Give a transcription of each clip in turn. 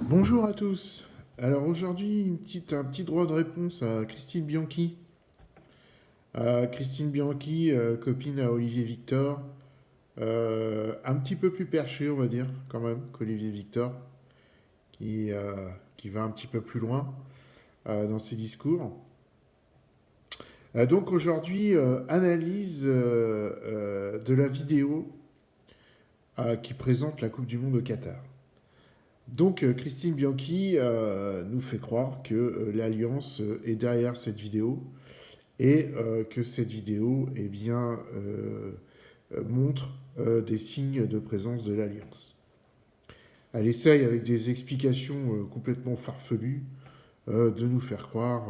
Bonjour à tous. Alors aujourd'hui, un petit droit de réponse à Christine Bianchi. Christine Bianchi, copine à Olivier Victor, un petit peu plus perché, on va dire, quand même, qu'Olivier Victor, qui, euh, qui va un petit peu plus loin dans ses discours. Donc aujourd'hui, analyse de la vidéo qui présente la Coupe du Monde au Qatar. Donc Christine Bianchi nous fait croire que l'Alliance est derrière cette vidéo et que cette vidéo eh bien, montre des signes de présence de l'Alliance. Elle essaye avec des explications complètement farfelues de nous faire croire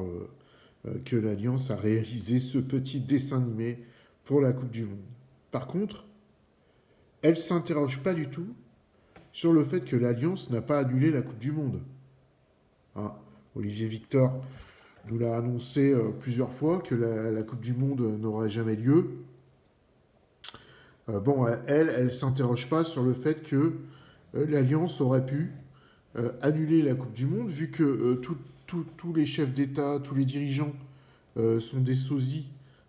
que l'Alliance a réalisé ce petit dessin animé pour la Coupe du Monde. Par contre, elle ne s'interroge pas du tout sur le fait que l'Alliance n'a pas annulé la Coupe du Monde. Hein, Olivier Victor nous l'a annoncé plusieurs fois que la Coupe du Monde n'aurait jamais lieu. Bon, elle ne s'interroge pas sur le fait que l'Alliance aurait pu annuler la Coupe du Monde, vu que tous les chefs d'État, tous les dirigeants sont des sosies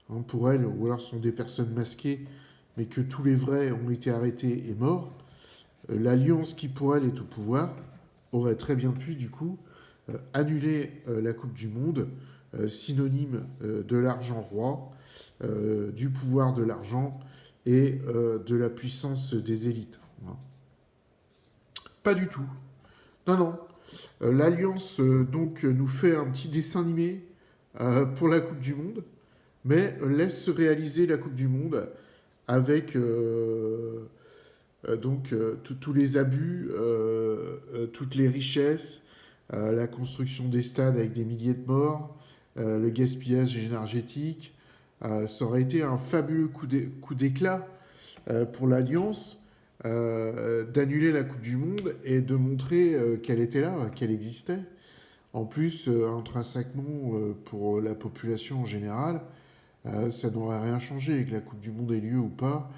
hein, pour elle, ou alors sont des personnes masquées, mais que tous les vrais ont été arrêtés et morts. L'Alliance qui pour elle est au pouvoir aurait très bien pu, du coup, annuler la Coupe du Monde, synonyme de l'argent roi, du pouvoir de l'argent et de la puissance des élites. Pas du tout. Non, non. L'Alliance donc nous fait un petit dessin animé pour la Coupe du Monde, mais laisse se réaliser la Coupe du Monde avec tous les abus, toutes les richesses, la construction des stades avec des milliers de morts, le gaspillage énergétique. Ça aurait été un fabuleux coup d'éclat pour l'Alliance d'annuler la Coupe du Monde et de montrer qu'elle était là, qu'elle existait. En plus, intrinsèquement, pour la population en général, ça n'aurait rien changé, que la Coupe du Monde ait lieu ou pas.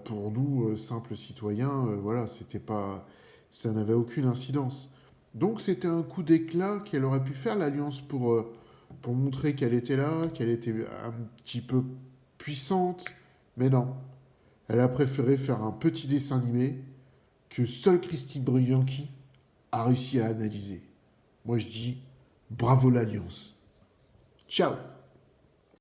Pour nous, simples citoyens, voilà, c'était pas, ça n'avait aucune incidence. Donc c'était un coup d'éclat qu'elle aurait pu faire, l'Alliance, pour montrer qu'elle était là, qu'elle était un petit peu puissante. Mais non, elle a préféré faire un petit dessin animé que seule Christine Bianchi a réussi à analyser. Moi je dis bravo l'Alliance. Ciao.